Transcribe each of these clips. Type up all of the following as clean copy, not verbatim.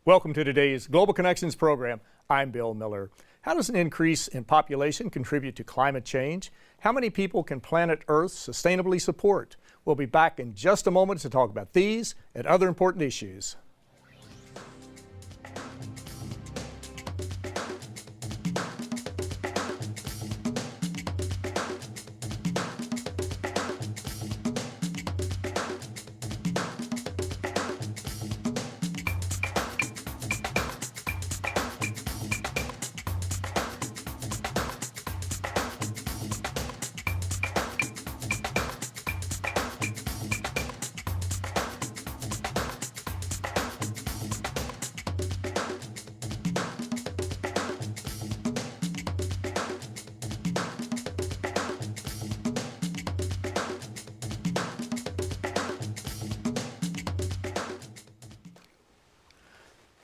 Welcome to today's Global Connections program. I'm Bill Miller. How does an increase in population contribute to climate change? How many people can planet Earth sustainably support? We'll be back in just a moment to talk about these and other important issues.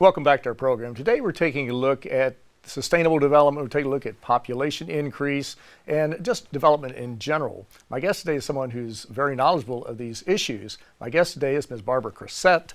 Welcome back to our program. Today we're taking a look at sustainable development. We're taking a look at population increase and just development in general. My guest today is someone who's very knowledgeable of these issues. My guest today is Ms. Barbara Crossette.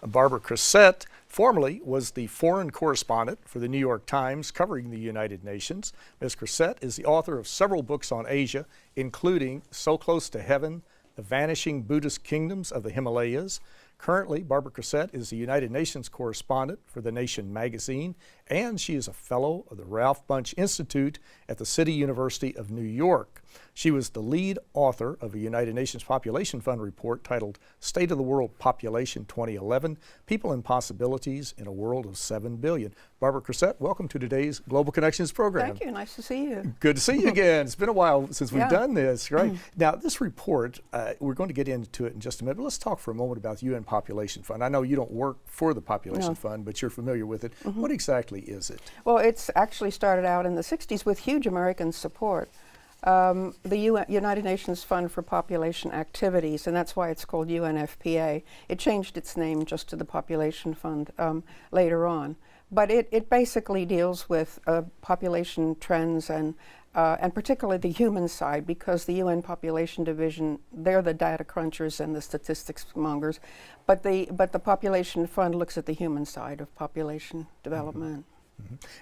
Barbara Crossette formerly was the foreign correspondent for the New York Times covering the United Nations. Ms. Crossette is the author of several books on Asia, including So Close to Heaven, The Vanishing Buddhist Kingdoms of the Himalayas. Currently, Barbara Crossette is the United Nations correspondent for The Nation magazine, and she is a fellow of the Ralph Bunche Institute at the City University of New York. She was the lead author of a United Nations Population Fund report titled State of the World Population 2011, People and Possibilities in a World of 7 Billion. Barbara Crossette, welcome to today's Global Connections program. Thank you. Nice to see you. Good to see you again. It's been a while since we've done this, right? Now, this report, we're going to get into it in just a minute, but let's talk for a moment about the UN Population Fund. I know you don't work for the Population Fund, but you're familiar with it. What exactly is it? Well, it's actually started out in the 60s with huge American support. The United Nations Fund for Population Activities, and that's why it's called UNFPA. It changed its name just to the Population Fund later on. But it basically deals with population trends and particularly the human side, because the UN Population Division, they're the data crunchers and the statistics mongers. But the Population Fund looks at the human side of population development.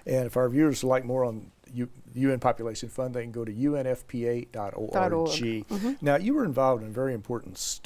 And if our viewers like more on UN Population Fund, they can go to unfpa.org. Now, you were involved in a very important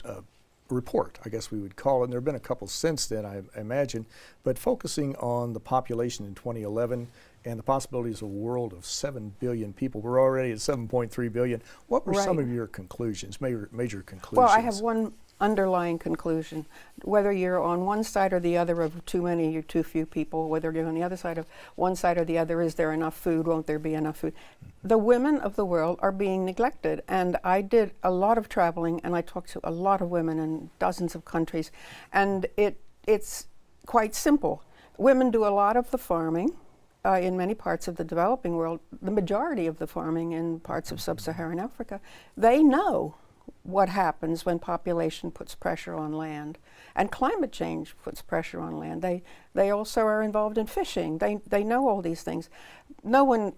report, I guess we would call it, and there have been a couple since then, I imagine, but focusing on the population in 2011 and the possibilities of a world of 7 billion people. We're already at 7.3 billion. What were some of your conclusions, major conclusions? Well, I have one underlying conclusion. Whether you're on one side or the other of too many or too few people, whether you're on the other side of one side or the other, is there enough food, won't there be enough food? The women of the world are being neglected, and I did a lot of traveling and I talked to a lot of women in dozens of countries, and it's quite simple. Women do a lot of the farming in many parts of the developing world, the majority of the farming in parts of sub-Saharan Africa. They know what happens when population puts pressure on land, and climate change puts pressure on land. They also are involved in fishing. They know all these things. No one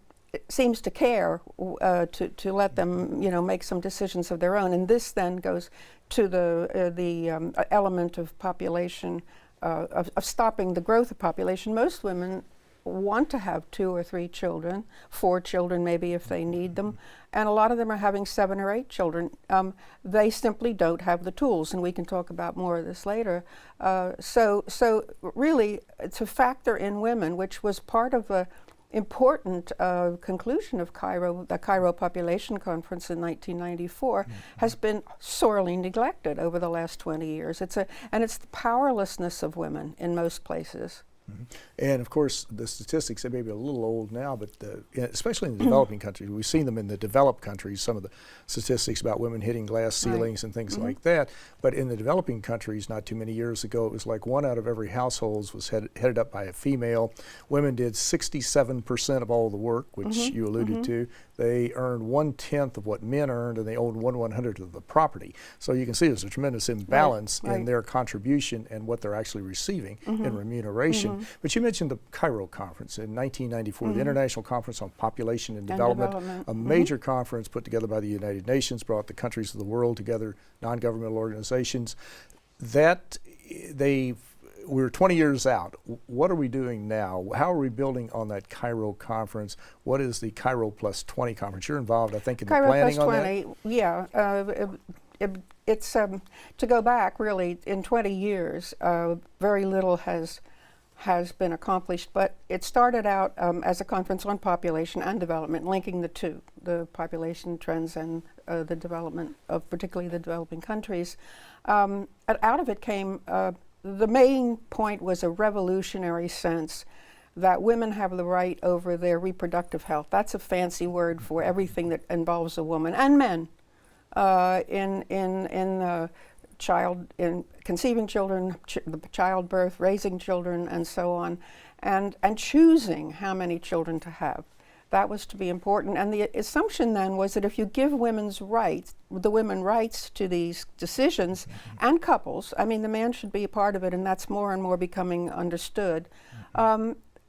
seems to care to let them, make some decisions of their own. And this then goes to the element of population, of stopping the growth of population. Most women want to have 2 or 3 children, 4 children maybe if they need them, and a lot of them are having 7 or 8 children. They simply don't have the tools, and we can talk about more of this later. So really, to factor in women, which was part of the important conclusion of the Cairo Population Conference in 1994, has been sorely neglected over the last 20 years. It's the powerlessness of women in most places. And of course, the statistics, they may be a little old now, but especially in the developing countries, we've seen them in the developed countries, some of the statistics about women hitting glass ceilings and things like that. But in the developing countries, not too many years ago, it was like 1 out of every household was headed up by a female. Women did 67% of all the work, which you alluded to. They earned 1/10 of what men earned, and they owned 1/100 of the property. So you can see there's a tremendous imbalance in their contribution and what they're actually receiving in remuneration. But you mentioned the Cairo Conference in 1994, the International Conference on Population and Development, a major conference put together by the United Nations, brought the countries of the world together, non-governmental organizations. That they we're 20 years out. What are we doing now? How are we building on that Cairo conference? What is the Cairo Plus 20 conference? You're involved, I think, in Cairo the planning Plus on 20, yeah. It's to go back really in 20 years. Very little has been accomplished, but it started out as a conference on population and development, linking the two, the population trends and the development of particularly the developing countries. Out of it came, the main point was a revolutionary sense that women have the right over their reproductive health. That's a fancy word for everything that involves a woman and men in conceiving children, childbirth, raising children, and so on, and choosing how many children to have. That was to be important. And the assumption then was that if you give the women rights to these decisions, and couples, I mean, the man should be a part of it, and that's more and more becoming understood,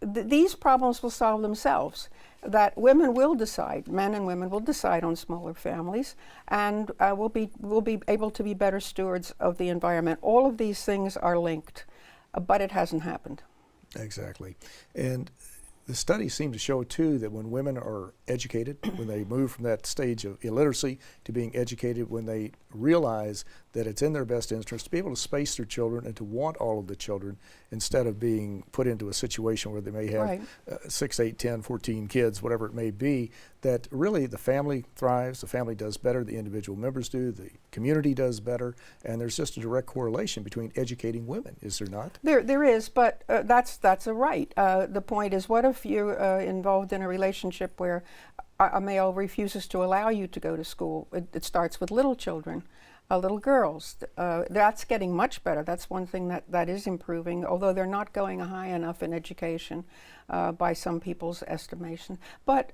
these problems will solve themselves. That women will decide, men and women will decide on smaller families, and we'll be able to be better stewards of the environment. All of these things are linked, but it hasn't happened. Exactly. And the studies seem to show, too, that when women are educated, when they move from that stage of illiteracy to being educated, when they realize that it's in their best interest to be able to space their children and to want all of the children instead of being put into a situation where they may have 6, 8, 10, 14 kids, whatever it may be, that really the family thrives, the family does better, the individual members do, the community does better, and there's just a direct correlation between educating women, is there not? There is, but that's a right. The point is, what if you're involved in a relationship where a male refuses to allow you to go to school? It starts with little children. Little girls, that's getting much better. That's one thing that is improving, although they're not going high enough in education by some people's estimation. But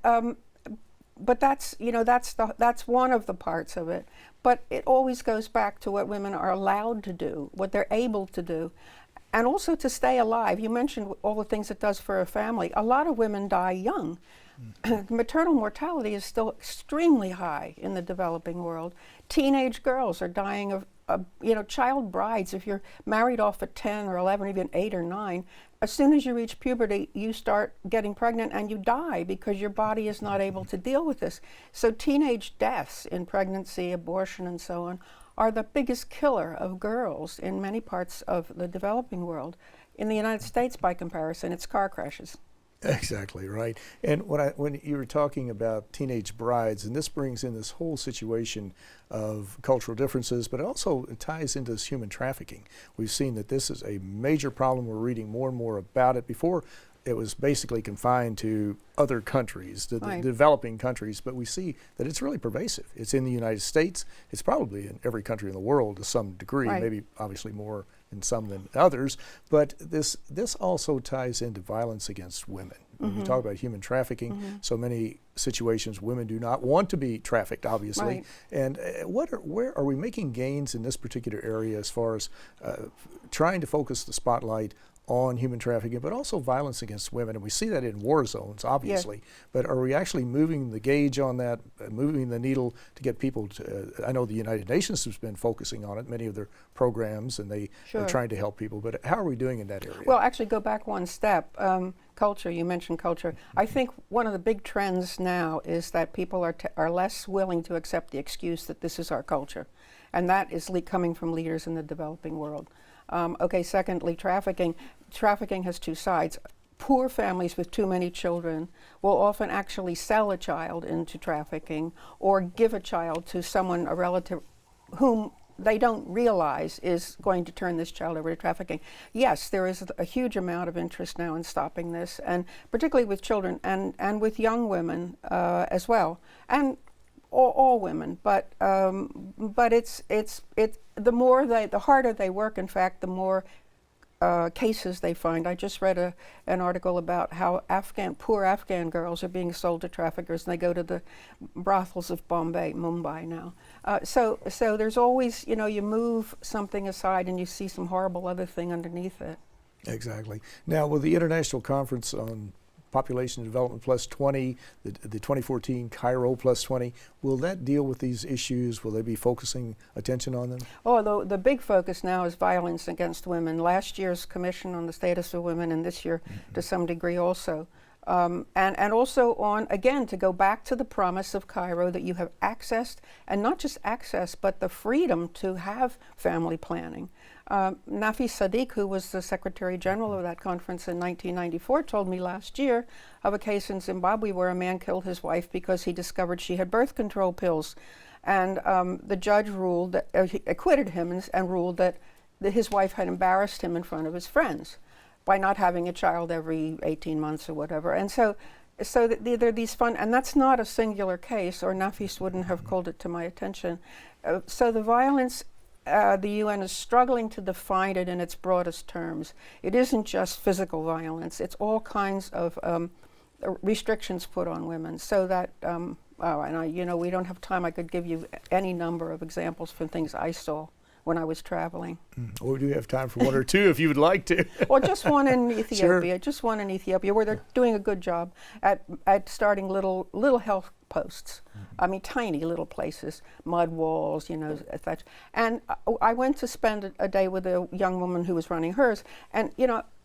that's that's one of the parts of it. But it always goes back to what women are allowed to do, what they're able to do, and also to stay alive. You mentioned all the things it does for a family. A lot of women die young. Maternal mortality is still extremely high in the developing world. Teenage girls are dying of child brides. If you're married off at 10 or 11, even 8 or 9, as soon as you reach puberty, you start getting pregnant and you die because your body is not able to deal with this. So teenage deaths in pregnancy, abortion, and so on are the biggest killer of girls in many parts of the developing world. In the United States, by comparison, it's car crashes. Exactly right. And when you were talking about teenage brides, and this brings in this whole situation of cultural differences, but it also ties into this human trafficking. We've seen that this is a major problem. We're reading more and more about it. Before, it was basically confined to other countries, the developing countries, but we see that it's really pervasive. It's in the United States. It's probably in every country in the world to some degree, maybe obviously more in some than others, but this also ties into violence against women. When you talk about human trafficking, so many situations women do not want to be trafficked, obviously. And where are we making gains in this particular area as far as trying to focus the spotlight on human trafficking, but also violence against women? And we see that in war zones, obviously. But are we actually moving the gauge on that, moving the needle to get people to, I know the United Nations has been focusing on it, many of their programs, and they are trying to help people. But how are we doing in that area? Well, actually go back one step. Culture, you mentioned culture. I think one of the big trends now is that people are less willing to accept the excuse that this is our culture. And that is coming from leaders in the developing world. Secondly, trafficking. Trafficking has two sides. Poor families with too many children will often actually sell a child into trafficking or give a child to someone, a relative, whom they don't realize is going to turn this child over to trafficking. Yes, there is a huge amount of interest now in stopping this, and particularly with children and with young women as well, and all women. But it's the harder they work. In fact, the more cases they find. I just read an article about how poor Afghan girls are being sold to traffickers, and they go to the brothels of Mumbai now. So there's always, you move something aside and you see some horrible other thing underneath it. Exactly. Now, with the International Conference on Population Development Plus 20, the 2014 Cairo Plus 20. Will that deal with these issues? Will they be focusing attention on them? Oh, the big focus now is violence against women. Last year's Commission on the Status of Women, and this year to some degree also. And also on, again, to go back to the promise of Cairo that you have access, and not just access, but the freedom to have family planning. Nafi Sadiq, who was the Secretary General of that conference in 1994, told me last year of a case in Zimbabwe where a man killed his wife because he discovered she had birth control pills. And the judge ruled that, he acquitted him and ruled that his wife had embarrassed him in front of his friends by not having a child every 18 months or whatever. And so there are these fun, and that's not a singular case, or Nafis wouldn't have called it to my attention. So the violence, the UN is struggling to define it in its broadest terms. It isn't just physical violence, it's all kinds of restrictions put on women, so that, we don't have time, I could give you any number of examples from things I saw when I was traveling. Or do you have time for one or two if you would like to? Well, just one in Ethiopia, Sure. just one in Ethiopia, where they're doing a good job at starting little health posts. I mean, tiny little places, mud walls, such. And I went to spend a day with a young woman who was running hers, and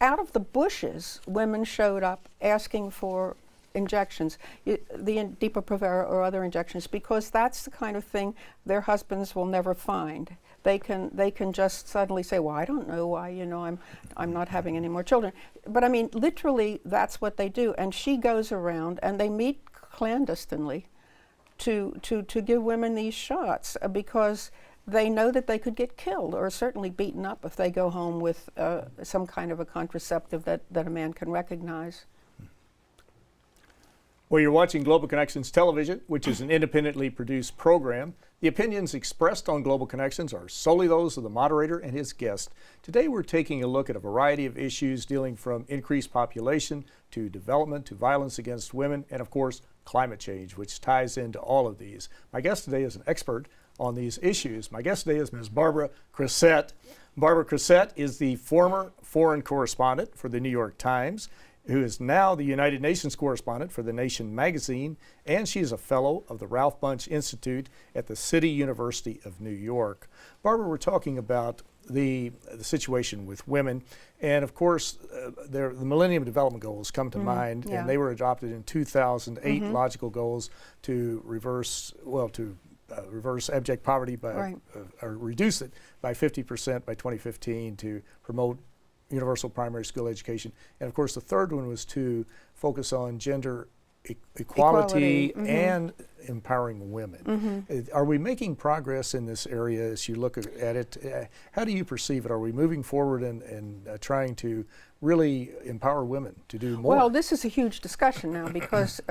out of the bushes, women showed up asking for injections, the Depo-Provera or other injections, because that's the kind of thing their husbands will never find. They can just suddenly say, well, I don't know why, I'm not having any more children. But I mean, literally, that's what they do. And she goes around and they meet clandestinely to give women these shots because they know that they could get killed or certainly beaten up if they go home with some kind of a contraceptive that a man can recognize. Well, you're watching Global Connections Television, which is an independently produced program. The opinions expressed on Global Connections are solely those of the moderator and his guest. Today we're taking a look at a variety of issues dealing from increased population to development to violence against women and, of course, climate change, which ties into all of these. My guest today is an expert on these issues. My guest today is Ms. Barbara Crossette. Barbara Crossette is the former foreign correspondent for the New York Times, who is now the United Nations correspondent for The Nation magazine, and she is a fellow of the Ralph Bunche Institute at the City University of New York. Barbara, we're talking about the situation with women, and of course, the Millennium Development Goals come to mind, yeah. and they were adopted in 2008, logical goals to reverse abject poverty by, or reduce it by 50% by 2015 to promote universal primary school education. And of course, the third one was to focus on gender equality and empowering women. Are we making progress in this area as you look at it? How do you perceive it? Are we moving forward and trying to really empower women to do more? Well, this is a huge discussion now because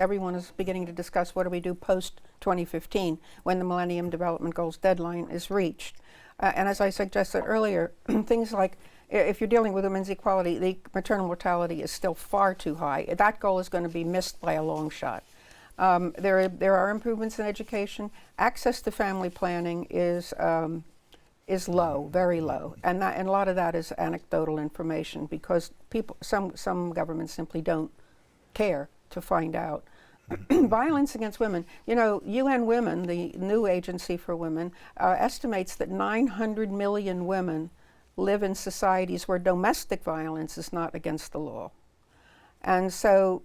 everyone is beginning to discuss what do we do post 2015 when the Millennium Development Goals deadline is reached. And as I suggested earlier, things like if you're dealing with women's equality, the maternal mortality is still far too high. That goal is going to be missed by a long shot. There are improvements in education. Access to family planning is low, very low, and a lot of that is anecdotal information because some governments simply don't care to find out. Violence against women. UN Women, the new agency for women, estimates that 900 million women live in societies where domestic violence is not against the law, and so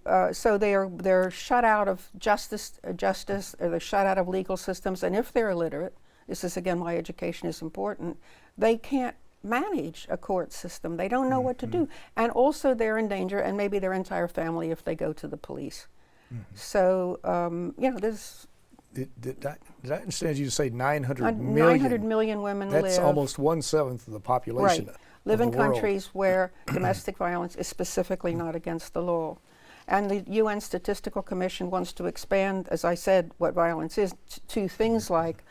they're shut out of justice, or they're shut out of legal systems. And if they're illiterate, this is again why education is important. They can't manage a court system. They don't know what to do, and also they're in danger, and maybe their entire family if they go to the police. So there's. Did I understand you to say 900 million? 900 million women live. That's almost 1/7 of the population. Right. Live in the world. countries where domestic violence is specifically not against the law. And the UN Statistical Commission wants to expand, as I said, what violence is to things like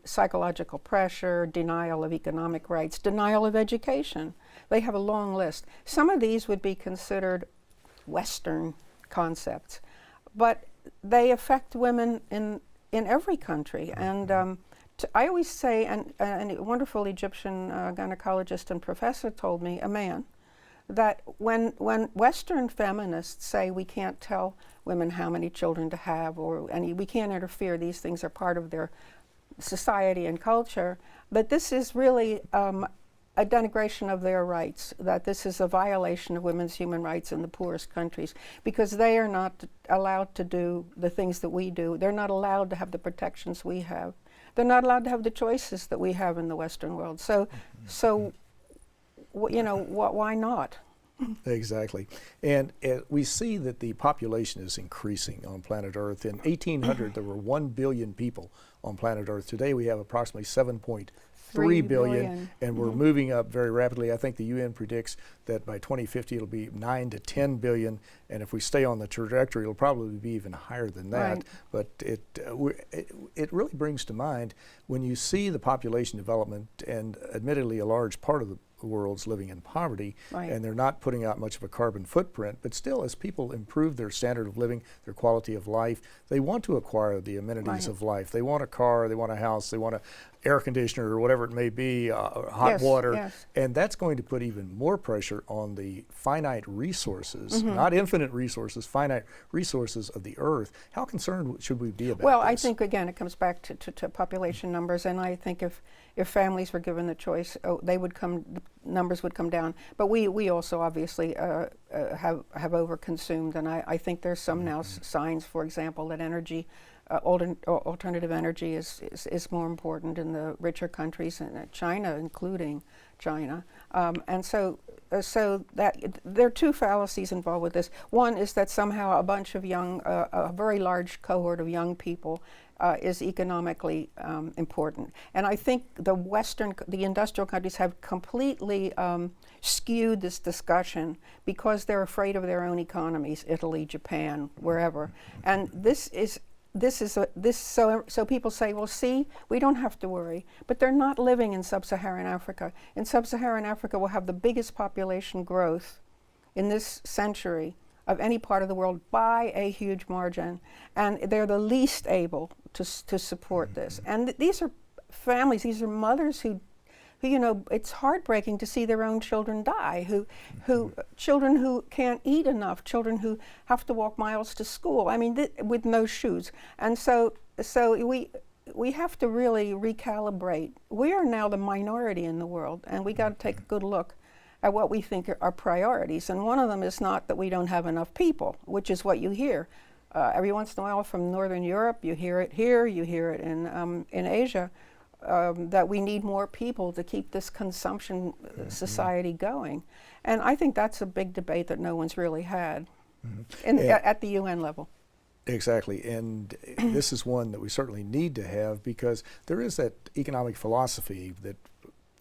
psychological pressure, denial of economic rights, denial of education. They have a long list. Some of these would be considered Western concepts, but they affect women in every country. And I always say, and a wonderful Egyptian gynecologist and professor told me, a man, that when Western feminists say we can't tell women how many children to have, or we can't interfere, these things are part of their society and culture, but this is really a denigration of their rights, that this is a violation of women's human rights in the poorest countries, because they are not allowed to do the things that we do. They're not allowed to have the protections we have. They're not allowed to have the choices that we have in the Western world. So you know, why not? Exactly. And we see that the population is increasing on planet Earth. In 1800, there were 1 billion people on planet Earth. Today, we have approximately 7.3 billion, and we're moving up very rapidly. I think the UN predicts that by 2050, it'll be 9 to 10 billion. And if we stay on the trajectory, it'll probably be even higher than that. Right. But it really brings to mind when you see the population development, and admittedly, a large part of the world's living in poverty, Right. and they're not putting out much of a carbon footprint, but still, as people improve their standard of living, their quality of life, they want to acquire the amenities Right. of life. They want a car, they want a house, they want an air conditioner or whatever it may be, hot Yes, water, yes. and that's going to put even more pressure on the finite resources, not infinite resources, finite resources of the earth. How concerned should we be about Well, this? I think, again, it comes back to population numbers, and I think if families were given the choice, the numbers would come down. But we also obviously have overconsumed, and I think there's some now signs, for example, that energy, alternative energy is more important in the richer countries, and China, including China. And so that there are two fallacies involved with this. One is that somehow a bunch of a very large cohort of young people is economically important. And I think the industrial countries have completely skewed this discussion because they're afraid of their own economies, Italy, Japan, wherever. And so people say, well, see, we don't have to worry. But they're not living in sub-Saharan Africa. In sub-Saharan Africa, we'll have the biggest population growth in this century of any part of the world by a huge margin, and they're the least able to support this. And these are families, these are mothers who, you know, it's heartbreaking to see their own children die, children who can't eat enough, children who have to walk miles to school, I mean, with no shoes. And so we have to really recalibrate. We are now the minority in the world, and we got to take a good look at what we think are priorities. And one of them is not that we don't have enough people, which is what you hear. Every once in a while from Northern Europe, you hear it here, you hear it in Asia, that we need more people to keep this consumption society going. And I think that's a big debate that no one's really had at the UN level. Exactly, and this is one that we certainly need to have, because there is that economic philosophy that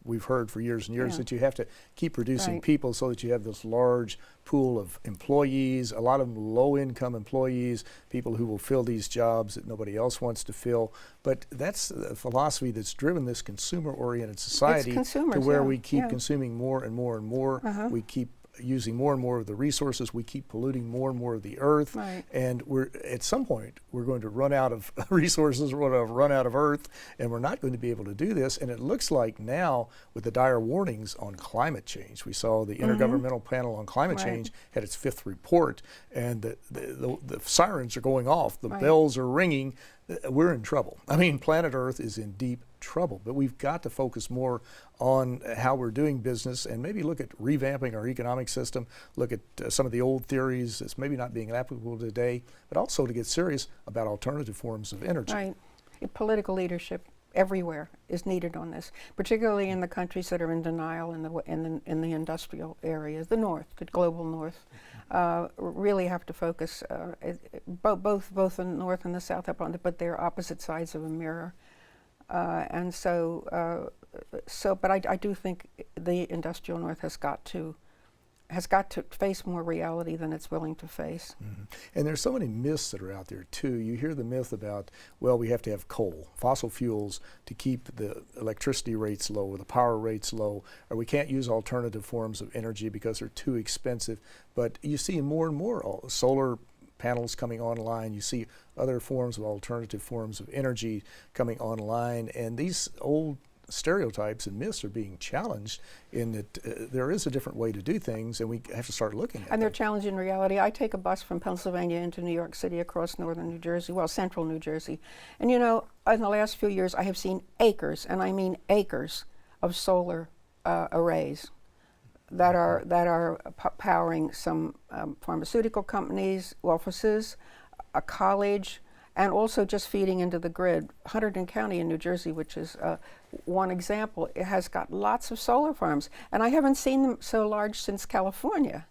we've heard for years and years, that you have to keep producing people so that you have this large pool of employees, a lot of them low-income employees, people who will fill these jobs that nobody else wants to fill. But that's a philosophy that's driven this consumer-oriented society to where we keep consuming more and more and more. We keep using more and more of the resources, we keep polluting more and more of the earth, and at some point we're going to run out of resources, we're going to run out of earth, and we're not going to be able to do this. And it looks like now, with the dire warnings on climate change, we saw the Intergovernmental Panel on Climate Change had its 5th report, and the sirens are going off, the bells are ringing. We're in trouble. I mean, planet Earth is in deep trouble, but we've got to focus more on how we're doing business, and maybe look at revamping our economic system, look at some of the old theories that's maybe not being applicable today, but also to get serious about alternative forms of energy. Right. Political leadership everywhere is needed on this, particularly in the countries that are in denial in the industrial areas, the North, the global North. Really have to focus, both the North and the South, but they're opposite sides of a mirror. But I do think the industrial North has got to face more reality than it's willing to face. And there's so many myths that are out there too. You hear the myth about, well, we have to have coal, fossil fuels, to keep the electricity rates low or the power rates low, or we can't use alternative forms of energy because they're too expensive. But you see more and more solar panels coming online, you see other forms of alternative forms of energy coming online, and these old stereotypes and myths are being challenged in that there is a different way to do things, and we have to start looking at And they're them. challenging reality. I take a bus from Pennsylvania into New York City across northern New Jersey, well, central New Jersey. And you know, in the last few years, I have seen acres, and I mean acres, of solar arrays that are powering some pharmaceutical companies, offices, a college, and also just feeding into the grid. Hunterdon County in New Jersey, which is one example, it has got lots of solar farms, and I haven't seen them so large since California.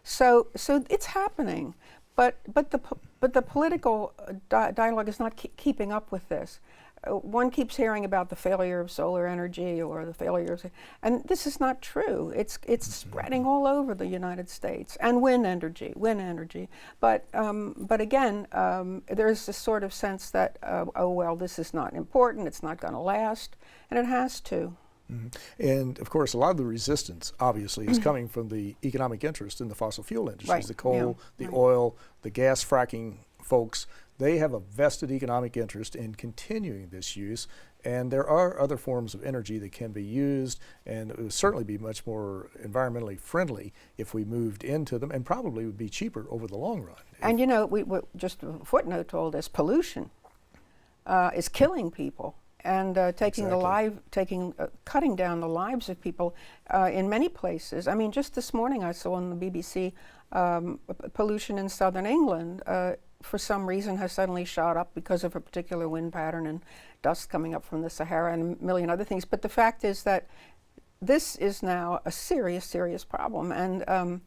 So it's happening, but the political dialogue is not keeping up with this. One keeps hearing about the failure of solar energy or the failure of, and this is not true. It's spreading all over the United States, and wind energy. But again, there's this sort of sense that oh well, this is not important. It's not going to last, and it has to. Mm-hmm. And of course, a lot of the resistance, obviously, is coming from the economic interest in the fossil fuel industries, Right. the coal, Yeah. the Right. oil, the gas fracking folks. They have a vested economic interest in continuing this use, and there are other forms of energy that can be used, and it would certainly be much more environmentally friendly if we moved into them, and probably would be cheaper over the long run. And you know, we just a footnote told us pollution is killing people. And cutting down the lives of people in many places. I mean, just this morning I saw on the BBC pollution in southern England for some reason has suddenly shot up because of a particular wind pattern and dust coming up from the Sahara and a million other things. But the fact is that this is now a serious, serious problem, and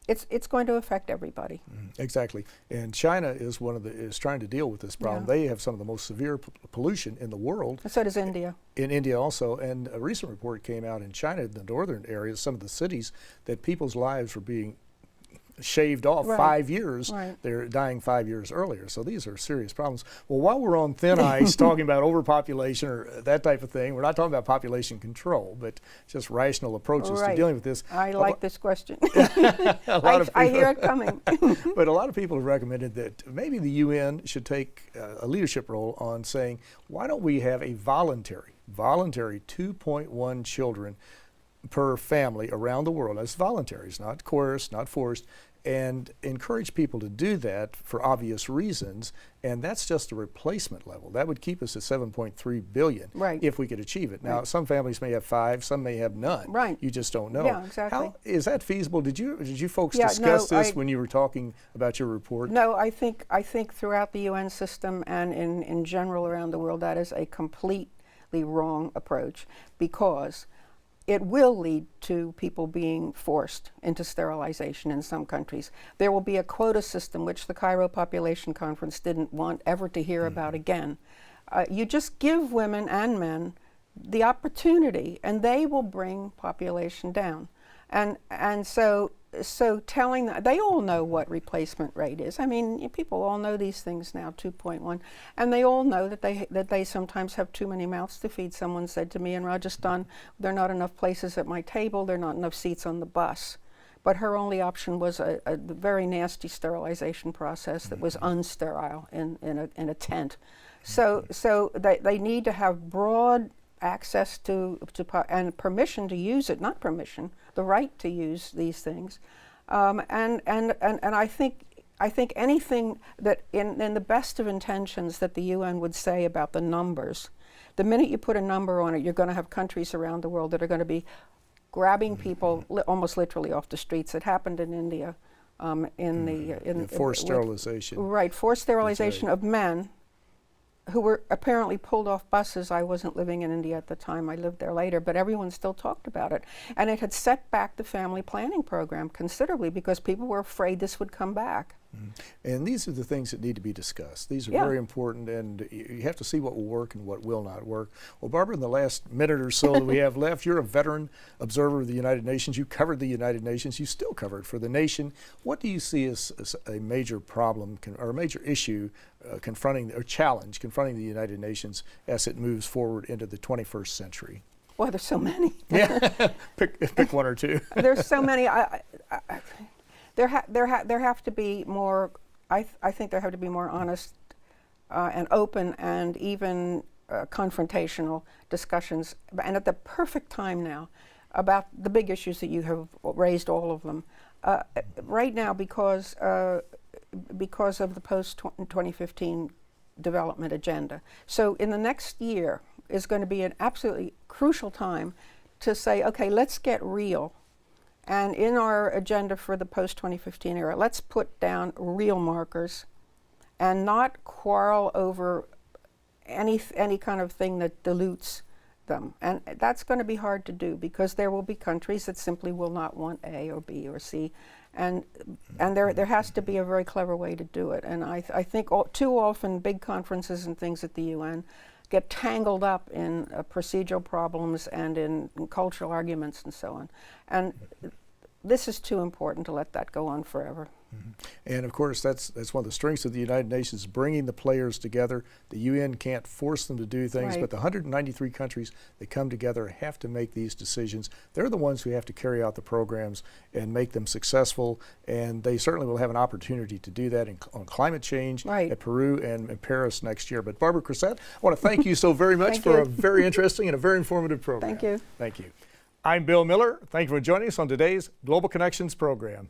it's going to affect everybody. Exactly, and China is is trying to deal with this problem. Yeah. They have some of the most severe pollution in the world. And so does India. In India also, and a recent report came out in China, in the northern areas, some of the cities, that people's lives were being shaved off Right. 5 years. Right. They're dying 5 years earlier. So these are serious problems. Well, while we're on thin ice talking about overpopulation or that type of thing, we're not talking about population control, but just rational approaches to Right. dealing with this. I like this question. I hear it coming. But a lot of people have recommended that maybe the UN should take a leadership role on saying, why don't we have a voluntary 2.1 children per family around the world. That's voluntary, it's not coerced, not forced, and encourage people to do that for obvious reasons, and that's just a replacement level. That would keep us at 7.3 billion Right. if we could achieve it. Now, some families may have 5, some may have none. Right. You just don't know. Yeah, exactly. How is that feasible? Did you folks Yeah, discuss no, this when you were talking about your report? No, I think throughout the UN system and in general around the world, that is a completely wrong approach, because it will lead to people being forced into sterilization in some countries. There will be a quota system, which the Cairo Population Conference didn't want ever to hear about again. You just give women and men the opportunity, and they will bring population down. And so telling them, they all know what replacement rate is. I mean, people all know these things now, 2.1, and they all know that they sometimes have too many mouths to feed. Someone said to me in Rajasthan, there are not enough places at my table, there are not enough seats on the bus. But her only option was a very nasty sterilization process that was unsterile in a tent. So they need to have broad access to and permission to use it, not permission, the right to use these things, and I think anything that in the best of intentions that the UN would say about the numbers, the minute you put a number on it, you're going to have countries around the world that are going to be grabbing people almost literally off the streets. It happened in India, in forced sterilization. Right, forced sterilization of men who were apparently pulled off buses. I wasn't living in India at the time, I lived there later, but everyone still talked about it. And it had set back the family planning program considerably because people were afraid this would come back. And these are the things that need to be discussed. These are Yeah. very important, and you have to see what will work and what will not work. Well, Barbara, in the last minute or so that we have left, you're a veteran observer of the United Nations. You covered the United Nations. You still cover it for the nation. What do you see as a major problem or a major issue challenge confronting the United Nations as it moves forward into the 21st century? Well, there's so many. Yeah, pick one or two. There's so many. There have to be more. I think there have to be more honest and open and even confrontational discussions, and at the perfect time now, about the big issues that you have raised, all of them. Right now, because of the post-2015 development agenda. So in the next year is going to be an absolutely crucial time to say, okay, let's get real. And in our agenda for the post-2015 era, let's put down real markers and not quarrel over any kind of thing that dilutes them. And that's going to be hard to do because there will be countries that simply will not want A or B or C. And there has to be a very clever way to do it. And I think too often big conferences and things at the UN get tangled up in procedural problems and in cultural arguments and so on. And this is too important to let that go on forever. Mm-hmm. And of course, that's one of the strengths of the United Nations, bringing the players together. The UN can't force them to do things, right. But the 193 countries that come together have to make these decisions. They're the ones who have to carry out the programs and make them successful, and they certainly will have an opportunity to do that on climate change right. at Peru and in Paris next year. But Barbara Crossette, I want to thank you so very much for a very interesting and a very informative program. Thank you. Thank you. I'm Bill Miller. Thank you for joining us on today's Global Connections program.